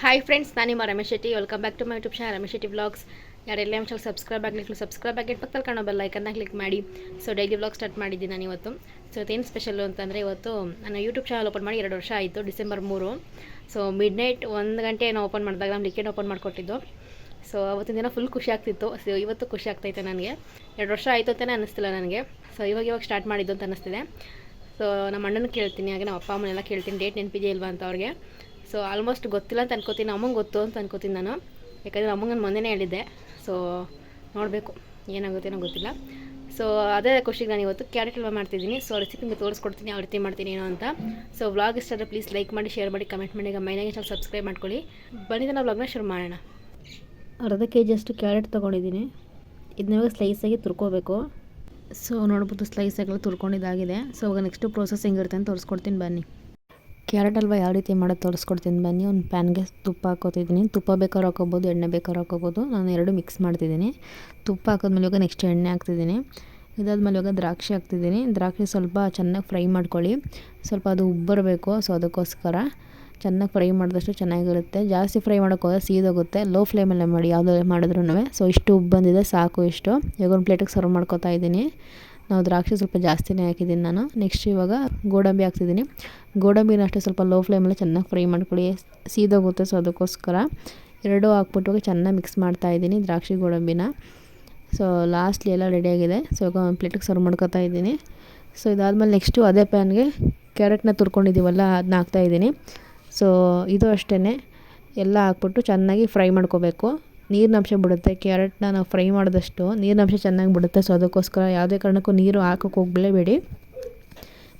Hi friends, ನಾನು ನಿಮ್ಮ Ramesh Shetty. Welcome back to my YouTube channel Ramesh Shetty vlogs. ಯಾರೆಲ್ಲ ನಮ್ಮ ಚಾನಲ್ ಸಬ್ಸ್ಕ್ರೈಬ್ ಆಗಿ ಪಕ್ಕದಲ್ಲಿ ಕಾಣೋ ಬೆಲ್ ಐಕನ್ನ ಕ್ಲಿಕ್ ಮಾಡಿ. ಸೊ ಡೈಲಿ ವ್ಲಾಗ್ ಸ್ಟಾರ್ಟ್ ಮಾಡಿದ್ದೀನಿ ನಾನು ಇವತ್ತು. ಸೊ ಇವತ್ತೇನು ಸ್ಪೆಷಲ್ಲು ಅಂತಂದರೆ, ಇವತ್ತು ನಾನು ಯೂಟ್ಯೂಬ್ ಚಾನಲ್ ಓಪನ್ ಮಾಡಿ 2 ವರ್ಷ ಆಯಿತು, ಡಿಸೆಂಬರ್ 3. ಸೊ ಮಿಡ್ನೈಟ್ 1 ಗಂಟೆ ಏನೋ ಓಪನ್ ಮಾಡಿದಾಗ ನಮ್ಮ ಲಿಕೆಟ್ ಓಪನ್ ಮಾಡಿಕೊಟ್ಟಿದ್ದು. ಸೊ ಅವತ್ತಿನ ದಿನ ಫುಲ್ ಖುಷಿ ಆಗ್ತಿತ್ತು. ಸೊ ಇವತ್ತು ಖುಷಿ ಆಗ್ತೈತೆ ನನಗೆ. 2 ವರ್ಷ ಆಯಿತು ಅಂತಲೇ ಅನ್ನಿಸ್ತಿಲ್ಲ ನನಗೆ. ಸೊ ಇವಾಗ ಸ್ಟಾರ್ಟ್ ಮಾಡಿದ್ದು ಅಂತ ಅನ್ನಿಸ್ತಿದೆ. ಸೊ ನಮ್ಮ ಅಣ್ಣನ ಕೇಳ್ತೀನಿ, ಹಾಗೆ ನಮ್ಮ ಅಪ್ಪ ಅಮ್ಮನೆಲ್ಲ ಕೇಳ್ತೀನಿ, ಡೇಟ್ ನೆನಪಿದೆಯಾ ಇಲ್ವಾ ಅಂತ ಅವ್ರಿಗೆ. ಸೊ ಆಲ್ಮೋಸ್ಟ್ ಗೊತ್ತಿಲ್ಲ ಅಂತ ಅನ್ಕೋತೀನಿ, ಅಮ್ಮಂಗೆ ಗೊತ್ತು ಅಂತ ಅನ್ಕೋತೀನಿ ನಾನು, ಯಾಕಂದರೆ ಅಮ್ಮಂಗೆ ನಾನು ಮೊನ್ನೆನೇ ಹೇಳಿದ್ದೆ. ಸೊ ನೋಡಬೇಕು ಏನಾಗುತ್ತೇನೋ ಗೊತ್ತಿಲ್ಲ. ಸೊ ಅದೇ ಖುಷಿಗೆ ನಾನು ಇವತ್ತು ಕ್ಯಾರೆಟ್ ಹಲ್ವಾ ಮಾಡ್ತಿದ್ದೀನಿ. ಸೊ ರೆಸಿಪಿ ನಿಮಗೆ ತೋರಿಸ್ಕೊಡ್ತೀನಿ, ಯಾವ ರೀತಿ ಮಾಡ್ತೀನಿ ಏನೋ ಅಂತ. ಸೊ ವ್ಲಾಗ್ ಇಷ್ಟ ಆದರೆ ಪ್ಲೀಸ್ ಲೈಕ್ ಮಾಡಿ, ಶೇರ್ ಮಾಡಿ, ಕಮೆಂಟ್ ಮಾಡಿ. ಈಗ ಮೈನಾಗಿ ಚಾನಲ್ ಸಬ್ಸ್ಕ್ರೈಬ್ ಮಾಡ್ಕೊಳ್ಳಿ. ಬಂದಿದ್ದ ನಾವು ವ್ಲಾಗ್ನ ಶುರು ಮಾಡೋಣ. ಅರ್ಧ kg ಅಷ್ಟು ಕ್ಯಾರೆಟ್ ತೊಗೊಂಡಿದ್ದೀನಿ. ಇದನ್ನ ಸ್ಲೈಸಾಗಿ ತುರ್ಕೋಬೇಕು. ಸೊ ನೋಡ್ಬೋದು ಸ್ಲೈಸಾಗೆಲ್ಲ ತುರ್ಕೊಂಡಿದ್ದಾಗಿದೆ. ಸೊ ಇವಾಗ ನೆಕ್ಸ್ಟು ಪ್ರೋಸೆಸ್ ಹೆಂಗಿರುತ್ತೆ ಅಂತ ತೋರಿಸ್ಕೊಡ್ತೀನಿ ಬನ್ನಿ. ಕ್ಯಾರೆಟ್ ಹಲ್ವಾ ಯಾವ ರೀತಿ ಮಾಡೋದು ತೋರಿಸ್ಕೊಡ್ತೀನಿ ಬನ್ನಿ. ಒಂದು ಪ್ಯಾನ್ಗೆ ತುಪ್ಪ ಹಾಕೋತಿದ್ದೀನಿ. ತುಪ್ಪ ಬೇಕಾದ್ರೂ ಹಾಕೋಬೋದು, ಎಣ್ಣೆ ಬೇಕಾದ್ರೂ ಹಾಕೋಬೋದು. ನಾನು 2 ಮಿಕ್ಸ್ ಮಾಡ್ತಿದ್ದೀನಿ. ತುಪ್ಪ ಹಾಕಿದ್ಮೇಲೆ ಇವಾಗ ನೆಕ್ಸ್ಟ್ ಎಣ್ಣೆ ಹಾಕ್ತಿದ್ದೀನಿ. ಇದಾದ್ಮೇಲೆ ಇವಾಗ ದ್ರಾಕ್ಷಿ ಹಾಕ್ತಿದ್ದೀನಿ. ದ್ರಾಕ್ಷಿ ಸ್ವಲ್ಪ ಚೆನ್ನಾಗಿ ಫ್ರೈ ಮಾಡ್ಕೊಳ್ಳಿ. ಸ್ವಲ್ಪ ಅದು ಉಬ್ಬರಬೇಕು. ಸೊ ಅದಕ್ಕೋಸ್ಕರ ಚೆನ್ನಾಗಿ ಫ್ರೈ ಮಾಡಿದಷ್ಟು ಚೆನ್ನಾಗಿರುತ್ತೆ. ಜಾಸ್ತಿ ಫ್ರೈ ಮಾಡೋಕ್ಕೋದ್ರೆ ಸೀದೋಗುತ್ತೆ. ಲೋ ಫ್ಲೇಮಲ್ಲೇ ಮಾಡಿ ಯಾವುದೇ ಮಾಡಿದ್ರೂ. ಸೊ ಇಷ್ಟು ಉಬ್ಬು ಬಂದಿದೆ, ಸಾಕು ಇಷ್ಟು. ಇವಾಗ ಒಂದು ಪ್ಲೇಟಿಗೆ ಸರ್ವ್ ಮಾಡ್ಕೊತಾ ಇದ್ದೀನಿ. ನಾವು ದ್ರಾಕ್ಷಿ ಸ್ವಲ್ಪ ಜಾಸ್ತಿನೇ ಹಾಕಿದ್ದೀನಿ ನಾನು. ನೆಕ್ಸ್ಟ್ ಇವಾಗ ಗೋಡಂಬಿ ಹಾಕ್ತಿದ್ದೀನಿ. ಗೋಡಂಬಿನ ಅಷ್ಟೇ ಸ್ವಲ್ಪ ಲೋ ಫ್ಲೇಮಲ್ಲಿ ಚೆನ್ನಾಗಿ ಫ್ರೈ ಮಾಡ್ಕೊಳ್ಳಿ, ಸೀದೋಗುತ್ತೆ. ಸೊ ಅದಕ್ಕೋಸ್ಕರ 2 ಹಾಕ್ಬಿಟ್ಟು ಚೆನ್ನಾಗಿ ಮಿಕ್ಸ್ ಮಾಡ್ತಾಯಿದ್ದೀನಿ ದ್ರಾಕ್ಷಿ ಗೋಡಂಬಿನ. ಸೊ ಲಾಸ್ಟ್ಲಿ ಎಲ್ಲ ರೆಡಿಯಾಗಿದೆ. ಸೊ ಇವಾಗ ಒಂದು ಪ್ಲೇಟಿಗೆ ಸರ್ವ್ ಮಾಡ್ಕೊತಾ ಇದ್ದೀನಿ. ಸೊ ಇದಾದಮೇಲೆ ನೆಕ್ಸ್ಟು ಅದೇ ಪ್ಯಾನ್ಗೆ ಕ್ಯಾರೆಟ್ನ ತುರ್ಕೊಂಡಿದ್ದೀವಲ್ಲ ಅದನ್ನ ಹಾಕ್ತಾಯಿದ್ದೀನಿ. ಸೊ ಇದು ಅಷ್ಟೇ, ಎಲ್ಲ ಹಾಕ್ಬಿಟ್ಟು ಚೆನ್ನಾಗಿ ಫ್ರೈ ಮಾಡ್ಕೋಬೇಕು. ನೀರಿನಂಶ ಬಿಡುತ್ತೆ. ಕ್ಯಾರೆಟ್ನ ನಾವು ಫ್ರೈ ಮಾಡಿದಷ್ಟು ನೀರಿನಂಶ ಚೆನ್ನಾಗಿ ಬಿಡುತ್ತೆ. ಸೊ ಅದಕ್ಕೋಸ್ಕರ ಯಾವುದೇ ಕಾರಣಕ್ಕೂ ನೀರು ಹಾಕೋಕ್ಕೆ ಹೋಗಲೇಬೇಡಿ.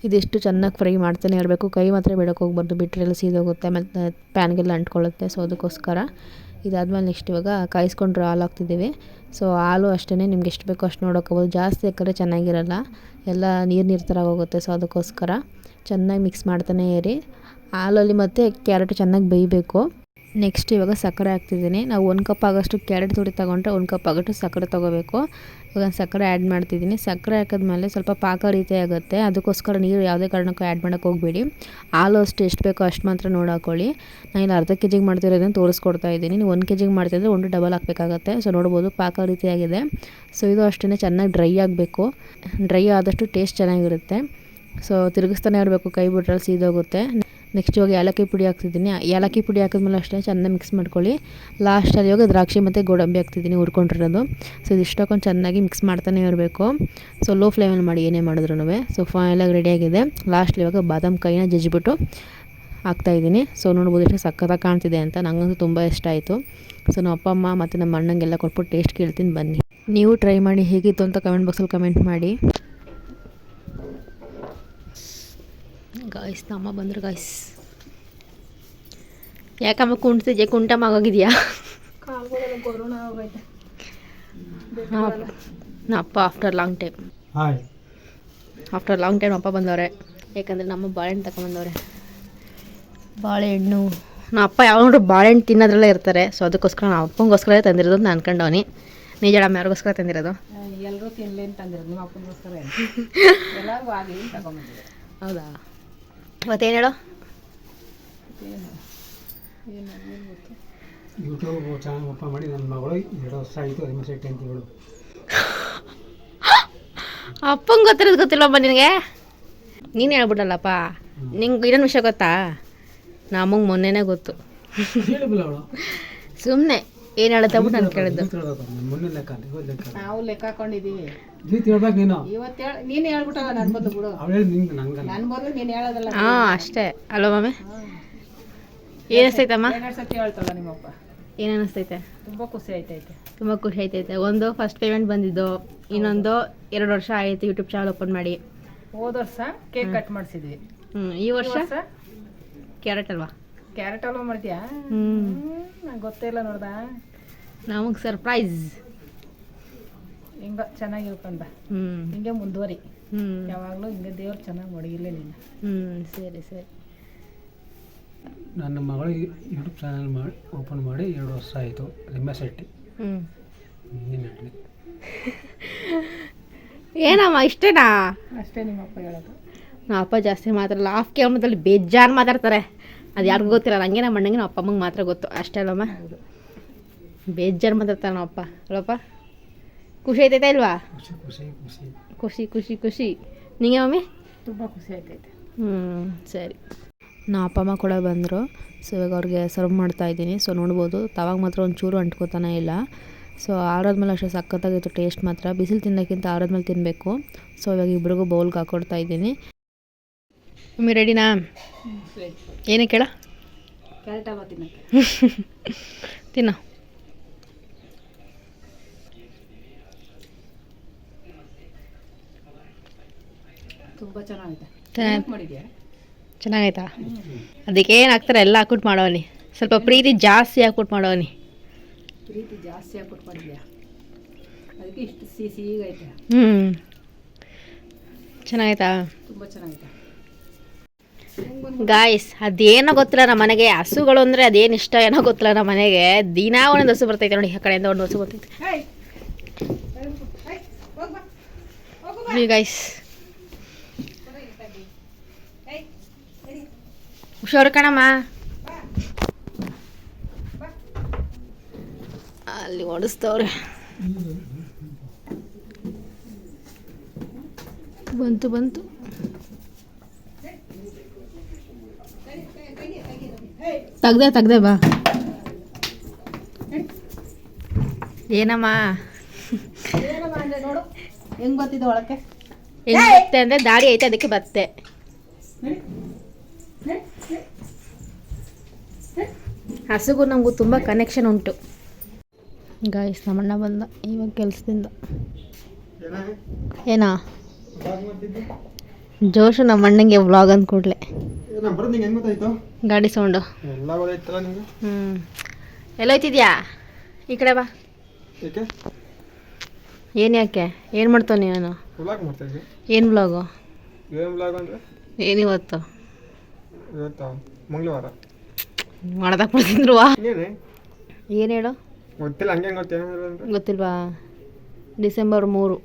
ಇದಿಷ್ಟು ಚೆನ್ನಾಗಿ ಫ್ರೈ ಮಾಡ್ತಾನೆ ಇರಬೇಕು. ಕೈ ಮಾತ್ರ ಬಿಡೋಕ್ಕೆ ಹೋಗ್ಬಾರ್ದು, ಬಿಟ್ಟರೆ ಎಲ್ಲ ಸೀದೋಗುತ್ತೆ, ಮತ್ತು ಪ್ಯಾನ್ಗೆಲ್ಲ ಅಂಟ್ಕೊಳ್ಳುತ್ತೆ. ಸೊ ಅದಕ್ಕೋಸ್ಕರ ಇದಾದಮೇಲೆ ನೆಕ್ಸ್ಟ್ ಇವಾಗ ಕಾಯಿಸ್ಕೊಂಡ್ರೆ ಹಾಲು ಹಾಕ್ತಿದ್ದೀವಿ. ಸೊ ಹಾಲು ಅಷ್ಟೇ, ನಿಮ್ಗೆ ಎಷ್ಟು ಬೇಕೋ ಅಷ್ಟು ನೋಡೋಕ್ಕೋಬೋದು. ಜಾಸ್ತಿ ಹಾಕಿದ್ರೆ ಚೆನ್ನಾಗಿರಲ್ಲ, ಎಲ್ಲ ನೀರು ಥರ ಹೋಗುತ್ತೆ. ಸೊ ಅದಕ್ಕೋಸ್ಕರ ಚೆನ್ನಾಗಿ ಮಿಕ್ಸ್ ಮಾಡ್ತಾನೆ ಇರಿ. ಹಾಲಲ್ಲಿ ಮತ್ತು ಕ್ಯಾರೆಟ್ ಚೆನ್ನಾಗಿ ಬೇಯಬೇಕು. ನೆಕ್ಸ್ಟ್ ಇವಾಗ ಸಕ್ಕರೆ ಹಾಕ್ತಿದ್ದೀನಿ. ನಾವು 1 ಕಪ್ ಆಗೋಷ್ಟು ಕ್ಯಾರೆಟ್ ತುರಿ ತೊಗೊಂಡ್ರೆ 1 ಕಪ್ ಆಗೋಷ್ಟು ಸಕ್ಕರೆ ತೊಗೋಬೇಕು. ಇವಾಗ ಸಕ್ಕರೆ ಆ್ಯಡ್ ಮಾಡ್ತಿದ್ದೀನಿ. ಸಕ್ಕರೆ ಹಾಕಿದ್ಮೇಲೆ ಸ್ವಲ್ಪ ಪಾಕ ರೀತಿ ಆಗುತ್ತೆ. ಅದಕ್ಕೋಸ್ಕರ ನೀರು ಯಾವುದೇ ಕಾರಣಕ್ಕೂ ಆ್ಯಡ್ ಮಾಡೋಕ್ಕೆ ಹೋಗಬೇಡಿ. ಹಾಲು ಅಷ್ಟು ಎಷ್ಟು ಬೇಕೋ ಅಷ್ಟು ಮಾತ್ರ ನೋಡಿ ಹಾಕ್ಕೊಳ್ಳಿ. ನಾನು ಇಲ್ಲಿ ಅರ್ಧ kg ಮಾಡ್ತಿರೋದನ್ನು ತೋರಿಸ್ಕೊಡ್ತಾ ಇದ್ದೀನಿ. ನೀವು 1 kg ಮಾಡ್ತಿದ್ರೆ 1 ಡಬಲ್ ಹಾಕಬೇಕಾಗತ್ತೆ. ಸೊ ನೋಡ್ಬೋದು ಪಾಕ ರೀತಿಯಾಗಿದೆ. ಸೊ ಇದು ಅಷ್ಟೇ, ಚೆನ್ನಾಗಿ ಡ್ರೈ ಆಗಬೇಕು. ಡ್ರೈ ಆದಷ್ಟು ಟೇಸ್ಟ್ ಚೆನ್ನಾಗಿರುತ್ತೆ. ಸೊ ತಿರುಗಿಸ್ತಾನೆ ಇರಬೇಕು, ಕೈ ಬಿಟ್ರಲ್ಲಿ ಸೀದೋಗುತ್ತೆ. ನೆಕ್ಸ್ಟ್ ಇವಾಗ ಏಲಕ್ಕಿ ಪುಡಿ ಹಾಕ್ತಿದ್ದೀನಿ. ಏಲಕ್ಕಿ ಪುಡಿ ಹಾಕಿದ್ಮೇಲೆ ಅಷ್ಟೇ ಚೆನ್ನಾಗಿ ಮಿಕ್ಸ್ ಮಾಡ್ಕೊಳ್ಳಿ. ಲಾಸ್ಟಲ್ಲಿ ಇವಾಗ ದ್ರಾಕ್ಷಿ ಮತ್ತು ಗೋಡಂಬಿ ಹಾಕ್ತಿದ್ದೀನಿ ಹುರ್ಕೊಂಡಿರೋದು. ಸೊ ಇದಿಷ್ಟು ಹಾಕೊಂಡು ಚೆನ್ನಾಗಿ ಮಿಕ್ಸ್ ಮಾಡ್ತಾನೆ ಇರಬೇಕು. ಸೊ ಲೋ ಫ್ಲೇಮಲ್ಲಿ ಮಾಡಿ ಏನೇ ಮಾಡಿದ್ರೂ. ಸೊ ಫೈನಲಾಗಿ ರೆಡಿಯಾಗಿದೆ. ಲಾಸ್ಟಲ್ಲಿ ಇವಾಗ ಬಾದಾಮ್ ಕೈನ ಜಜ್ಜಿಬಿಟ್ಟು ಹಾಕ್ತಾಯಿದ್ದೀನಿ. ಸೊ ನೋಡ್ಬೋದು ಎಷ್ಟು ಸಕ್ಕತ್ತಾಗಿ ಕಾಣ್ತಿದೆ ಅಂತ. ನನಗಂತೂ ತುಂಬ ಇಷ್ಟ ಆಯಿತು. ಸೊ ನಮ್ಮ ಅಪ್ಪ ಅಮ್ಮ ಮತ್ತು ನಮ್ಮ ಅಣ್ಣಂಗೆಲ್ಲ ಕೊಟ್ಬಿಟ್ಟು ಟೇಸ್ಟ್ ಕೇಳ್ತೀನಿ ಬನ್ನಿ. ನೀವು ಟ್ರೈ ಮಾಡಿ ಹೇಗಿತ್ತು ಅಂತ ಕಮೆಂಟ್ ಬಾಕ್ಸಲ್ಲಿ ಕಮೆಂಟ್ ಮಾಡಿ. ಗಾಯ್ಸ್ ನಮ್ಮ ಬಂದರು ಗಾಯ್ಸ್. ಯಾಕಮ್ಮ ಕುಂಟ್ತಿದ್ಯಾ? ಕುಂಟಮ್ಮ ಆಗೋಗಿದೆಯಾ? ಅಪ್ಪ ಆಫ್ಟರ್ ಲಾಂಗ್ ಟೈಮ್ ಅಪ್ಪ ಬಂದವ್ರೆ. ಯಾಕಂದರೆ ನಮ್ಮ ಬಾಳೆಹಣ್ಣು ತಗೊಂಬಂದವ್ರೆ. ಬಾಳೆಹಣ್ಣು ನಮ್ಮ ಅಪ್ಪ ಯಾವಾಗಲೂ ಬಾಳೆಹಣ್ಣು ತಿನ್ನೋದ್ರಲ್ಲೇ ಇರ್ತಾರೆ. ಸೊ ಅದಕ್ಕೋಸ್ಕರ ನಾವು ಅಪ್ಪಂಗೋಸ್ಕರ ತಂದಿರೋದು ಅಂತ ಅನ್ಕೊಂಡವನಿ. ನಿಜಡಮ್ಮ ಯಾರಿಗೋಸ್ಕರ ತಂದಿರೋದು? ಎಲ್ಲರೂ ತಿನ್ನಲಿ ಅಂತ ತಂದಿರೋದು. ನಿಮ್ಮ ಅಪ್ಪನಿಗೋಸ್ಕರ ಎಲ್ಲರೂ ಆಗಲಿ ತಗೊಂಬಂದಿದೆ. ಹೌದಾ? ಇವತ್ತೇನು ಹೇಳೋ? ಯೂಟ್ಯೂಬ್ ಚಾನಲ್ ಓಪನ್ ಮಾಡಿ ನನ್ನ ಮಗಳು 2 ವರ್ಷ ಆಯಿತು, ರಮೇಶ್ ಶೆಟ್ಟಿ ಅಂತ ಹೇಳು. ಅಪ್ಪಂಗೆ ಗೊತ್ತಿರೋದು ಗೊತ್ತಿಲ್ವಪ್ಪ ನಿನಗೆ? ನೀನು ಹೇಳ್ಬಿಡಲ್ಲಪ್ಪ. ನಿಂಗೆ ಇನ್ನೊಂದು ವಿಷಯ ಗೊತ್ತಾ? ನಮಗೆ ಮೊನ್ನೆನೇ ಗೊತ್ತು. ಸುಮ್ಮನೆ ಏನು ಹೇಳುತ್ತೆ ಬಿಟ್ಟು ನಾನು ಕೇಳಿದ್ದು. ನಾವು ಲೆಕ್ಕ ಹಾಕೊಂಡಿದ್ದೀವಿ. ನೀನು ಇವತ್ತು ನೀನು ಹೇಳ್ಬಿಟ್ಟಲ್ಲ ನನ್ನ ಬದಲು ಬಿಡು. ನನ್ನ ಬದಲು ನೀನು ಹೇಳೋದಲ್ಲ. ಹಾಂ ಅಷ್ಟೇ ಅಲ್ವ ಮಮ್ಮಿ? ಏನು ಅನಿಸ್ತೈತಮ್ಮ? 2 ಸತಿ ಹೇಳ್ತಾಳ ನಿಮ್ಮಪ್ಪ. ಏನು ಅನಿಸ್ತೈತೆ? ತುಂಬ ಖುಷಿ ಆಯ್ತೈತೆ. ತುಂಬ ಖುಷಿ ಆಯ್ತೈತೆ. ಒಂದು ಫಸ್ಟ್ ಪೇಮೆಂಟ್ ಬಂದಿದ್ದು, ಇನ್ನೊಂದು 2 ವರ್ಷ ಆಯಿತು ಯೂಟ್ಯೂಬ್ ಚಾನಲ್ ಓಪನ್ ಮಾಡಿ. ಹೋದ ವರ್ಷ ಕೇಕ್ ಕಟ್ ಮಾಡಿಸಿದ್ವಿ. ಈ ವರ್ಷ ಕ್ಯಾರೆಟ್ ಹಲ್ವಾ. ಕ್ಯಾರೆಟ್ ಹಲ್ವಾ ಮಾಡ್ತೀಯಾ? ನಂಗೆ ಗೊತ್ತೇ ಇಲ್ಲ ನೋಡ್ದ. ನಮಗೆ ಸರ್ಪ್ರೈಸ್. ಹಿಂಗೆ ಚೆನ್ನಾಗಿ ಇಳ್ಕೊಂಡ. ಹಿಂಗೆ ಮುಂದುವರಿ. ಯಾವಾಗಲೂ ಹಿಂಗೆ ದೇವ್ರು ಚೆನ್ನಾಗಿ ಮಡಗಿಲ್ಲ ನೀನು. ಸರಿ ಸರಿ. ನನ್ನ ಮಗಳು ಯೂಟ್ಯೂಬ್ ಚಾನಲ್ ಓಪನ್ ಮಾಡಿ 2 ವರ್ಷ ಆಯಿತು, ರಮೇಶ್ ಶೆಟ್ಟಿ. ಏನಮ್ಮ ಇಷ್ಟೇನಾ? ಅಷ್ಟೇ ನಿಮ್ಮಪ್ಪ ಹೇಳೋದು. ನಮ್ಮ ಅಪ್ಪ ಜಾಸ್ತಿ ಮಾತಾಡಲ್ಲ. ಆಫ್ ಕ್ಯಾಮ್ರದಲ್ಲಿ ಬೇಜಾರು ಮಾತಾಡ್ತಾರೆ. ಅದು ಯಾರಿಗೂ ಗೊತ್ತಿಲ್ಲ, ನನಗೆ ನಮ್ಮ ಅಣ್ಣಂಗೆ ನಮ್ಮ ಅಪ್ಪ ಅಮ್ಮಂಗೆ ಮಾತ್ರ ಗೊತ್ತು ಅಷ್ಟೇ ಅಲ್ಲಮ್ಮ. ಬೇಜಾರು ಮಾತಾಡ್ತಾನೆ ನಮ್ಮ ಅಪ್ಪ ಅಲ್ಲಪ್ಪ. ಖುಷಿ ಆಯ್ತೈತಾ ಇಲ್ವಾ? ಖುಷಿ ಖುಷಿ ಖುಷಿ ಖುಷಿ ಖುಷಿ ಖುಷಿ. ನಿಂಗೆ ಮಮ್ಮಿ? ತುಂಬ ಖುಷಿ ಆಯ್ತೈತೆ. ಸರಿ. ನಮ್ಮ ಅಪ್ಪ ಅಮ್ಮ ಕೂಡ ಬಂದರು. ಸೊ ಇವಾಗ ಅವ್ರಿಗೆ ಸರ್ವ್ ಮಾಡ್ತಾಯಿದ್ದೀನಿ. ಸೊ ನೋಡ್ಬೋದು ತವಾಗ ಮಾತ್ರ ಒಂಚೂರು ಅಂಟ್ಕೋತಾನೆ ಇಲ್ಲ. ಸೊ ಆರೋದ್ಮೇಲೆ ಅಷ್ಟೇ ಸಖತ್ತಾಗಿತ್ತು ಟೇಸ್ಟ್ ಮಾತ್ರ. ಬಿಸಿಲು ತಿನ್ನೋಕ್ಕಿಂತ ಆರೋದ್ಮೇಲೆ ತಿನ್ನಬೇಕು. ಸೊ ಇವಾಗ ಇಬ್ರಿಗೂ ಬೌಲ್ಗೆ ಹಾಕ್ಕೊಡ್ತಾ ಇದ್ದೀನಿ. ಮಮ್ಮಿ ರೆಡಿನಾ? ಏನೇ ಕೇಳ? ಕ್ಯಾರೆಟ್ ಹಲ್ವಾ ತಿನ್ನಕ್ಕೆ. ತಿನ್ನ. ತುಂಬ ಚೆನ್ನಾಗಿದೆ. ಮಾಡಿದ್ಯಾ? ಚೆನ್ನಾಗೈತಾ? ಅದಕ್ಕೇನು ಹಾಕ್ತಾರೆ ಎಲ್ಲ ಹಾಕ್ಬಿಟ್ಟು ಮಾಡೋನಿ. ಸ್ವಲ್ಪ ಪ್ರೀತಿ ಜಾಸ್ತಿ ಹಾಕ್ಬಿಟ್ಟು ಮಾಡೋನಿ. ಪ್ರೀತಿ ಜಾಸ್ತಿ ಹಾಕ್ಬಿಟ್ಟು ಮಾಡಿದ್ಯಾ, ಅದಕ್ಕೆ ಇಷ್ಟು ಸಿಹಿಗೈತೆ. ಚೆನ್ನಾಗೈತಾ? ತುಂಬ ಚೆನ್ನಾಗೈತೆ. ಗಾಯ್ಸ್ ಅದೇನೋ ಗೊತ್ತಿಲ್ಲ ನಮ್ಮ ಮನೆಗೆ ಹಸುಗಳು ಅಂದರೆ ಅದೇನು ಇಷ್ಟ ಏನೋ ಗೊತ್ತಿಲ್ಲ ನಮ್ಮ ಮನೆಗೆ. ದಿನಾ ಒಂದೊಂದು ಹಸು ಬರ್ತೈತೆ ನೋಡಿ, ಆ ಕಡೆಯಿಂದ ಒಂದು ಹಸು ಬರ್ತೈತೆ. ಗಾಯ್ಸ್ ಹುಷಾರು ಕಣಮ್ಮ. ಅಲ್ಲಿ ಓಡಿಸ್ತವ್ರೆ. ಬಂತು ತೆಗ್ದೆ ಬಾ. ಏನಮ್ಮ ನೋಡು ಹೆಂಗ್ ಬರ್ತಿದ್ದೆ ಒಳಕ್ಕೆ. ಹೆಂಗೆ ಬತ್ತೆ ಅಂದರೆ ದಾಡಿ ಐತೆ ಅದಕ್ಕೆ ಬತ್ತೆ. ಹಸುಗೂ ನಮಗೂ ತುಂಬ ಕನೆಕ್ಷನ್ ಉಂಟು. ಗಾಯ್ಸ್ ನಮ್ಮಣ್ಣ ಬಂದ ಇವಾಗ ಕೆಲಸದಿಂದ. ಏನಾ ಜೋಶು ನಮ್ಮ ಅಣ್ಣಂಗೆ ವ್ಲಾಗ್ ಅಂದ ಕೂಡಲೇ ಗಾಡಿ ಸೌಂಡು. ಎಲ್ಲೋಯ್ತಿದ್ಯಾ? ಈ ಕಡೆ ಬಾ. ಏನು ಯಾಕೆ ಏನು ಮಾಡ್ತಾವ ನೀನು? ಏನು ವ್ಲಾಗು? ಏನಿವತ್ತು ಮಂಗಳವಾರ ಮಾಡ್ದಾಗ ಬಿಡ್ತಿದ್ರು. ಏನು ಹೇಳು? ಗೊತ್ತಿಲ್ಲ. ಹಂಗೆ ಗೊತ್ತಿಲ್ವಾ? ಡಿಸೆಂಬರ್ 3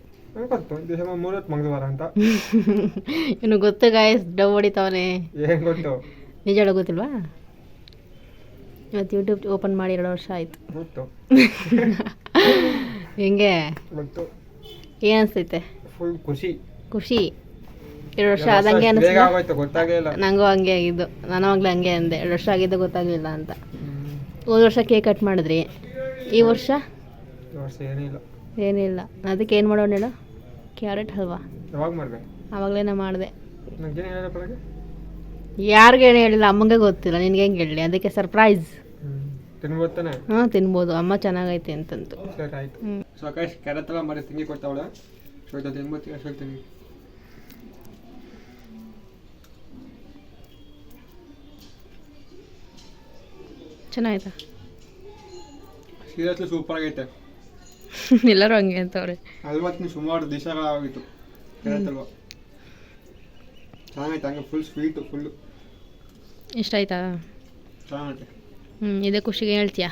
ಡಿಸೆಂಬರ್ 3 ಮಂಗಳವಾರ ಅಂತ. ಇನ್ನು ಗೊತ್ತು ಗಾಯ್ಸ್, ಡವ್ ಹೊಡಿತಾವನೆ. ಏನು ಗೊತ್ತು? ನಿಜ ಹೇಳೋ ಗೊತ್ತಿಲ್ವಾ? ಇವತ್ತು ಯೂಟ್ಯೂಬ್ ಓಪನ್ ಮಾಡಿ 2 ವರ್ಷ ಆಯಿತು. ಗೊತ್ತು. ಹೆಂಗೆ ಗೊತ್ತು. ಏನು ಅನಿಸ್ತೈತೆ? ಫುಲ್ ಖುಷಿ. 2 ವರ್ಷ ಆದಂಗೆ ಅನಿಸ್ತು. ಗೊತ್ತಾಗಲಿಲ್ಲ. ನನಗೂ ಹಂಗೆ ಆಗಿದ್ದು. ನಾನು ಅವಾಗಲೇ ಹಂಗೆ ಅಂದೆ, 2 ವರ್ಷ ಆಗಿದ್ದು ಗೊತ್ತಾಗಲಿಲ್ಲ ಅಂತ. ಹೋದ ವರ್ಷ ಕೇಕ್ ಕಟ್ ಮಾಡಿದ್ರಿ, ಈ ವರ್ಷ ಏನಿಲ್ಲ. ಅದಕ್ಕೆ ಏನು ಮಾಡೋಣ ಹೇಳು? ಕ್ಯಾರೆಟ್ ಹಲ್ವಾ ಆವಾಗಲೇ ನಾ ಮಾಡಿದೆ. ಯಾರಿಗೇನು ಹೇಳಿಲ್ಲ, ಅಮ್ಮಂಗೆ ಗೊತ್ತಿಲ್ಲ, ನಿನಗೆ ಹೆಂಗೆ ಹೇಳಲಿ? ಅದಕ್ಕೆ ಸರ್ಪ್ರೈಸ್. ಹಾಂ ತಿನ್ಬೋದು, ಅಮ್ಮ ಚೆನ್ನಾಗೈತೆ ಅಂತಂತು. ಚೆನ್ನಾಯ್ತಾ? ಸೀರಿಯಸ್ಲಿ ಸೂಪರ್ ಆಗೈತೆ. ಎಲ್ಲರೂ ಹಂಗೆ ಅಂತವ್ರೆ. ಅಲ್ವಾ ಸುಮಾರು ದಿವಸಗಳಾಗಿತ್ತು ಹೇಳ್ತಲ್ವಾ. ಚೆನ್ನಾಗೈತೆ, ಹಂಗೆ ಫುಲ್ ಸ್ವೀಟು ಫುಲ್ಲು. ಇಷ್ಟ ಆಯ್ತಾ? ಚೆನ್ನಾಗೈತೆ. ಇದೇ ಖುಷಿಗೆ ಹೇಳ್ತೀಯಾ?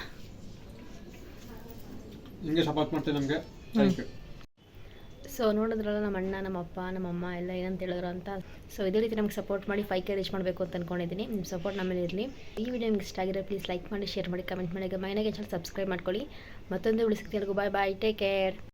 ಹಿಂಗೆ ಸಪೋರ್ಟ್ ಮಾಡ್ತೀವಿ ನಮಗೆ. Thank you. ಸೊ ನೋಡಿದ್ರಲ್ಲ ನಮ್ಮ ಅಣ್ಣ, ನಮ್ಮ ಅಪ್ಪ, ನಮ್ಮ ಅಮ್ಮ ಎಲ್ಲ ಏನಂತ ಹೇಳಿದ್ರು ಅಂತ. ಸೊ ಇದೇ ರೀತಿ ನಮಗೆ ಸಪೋರ್ಟ್ ಮಾಡಿ 5K ರೀಚ್ ಮಾಡಬೇಕು ಅಂತ ಅಂದ್ಕೊಂಡಿದ್ದೀನಿ. ನಿಮ್ಮ ಸಪೋರ್ಟ್ ನಮ್ಮಲ್ಲಿ ಇರಲಿ. ಈ ವಿಡಿಯೋ ನಿಮ್ಗೆ ಇಷ್ಟ ಆಗಿರೋ ಪ್ಲೀಸ್ ಲೈಕ್ ಮಾಡಿ, ಶೇರ್ ಮಾಡಿ, ಕಮೆಂಟ್ ಮಾಡಿ. ಮೈನಾಗೆ ಚಾನಲ್ ಸಬ್ಸ್ಕ್ರೈಬ್ ಮಾಡ್ಕೊಳ್ಳಿ. ಮತ್ತೊಂದು ವಿಡಿಯೋ ಸಿಗ್ತೀನಿ. ಬಾಯ್ ಬಾಯ್, ಟೇಕ್ ಕೇರ್.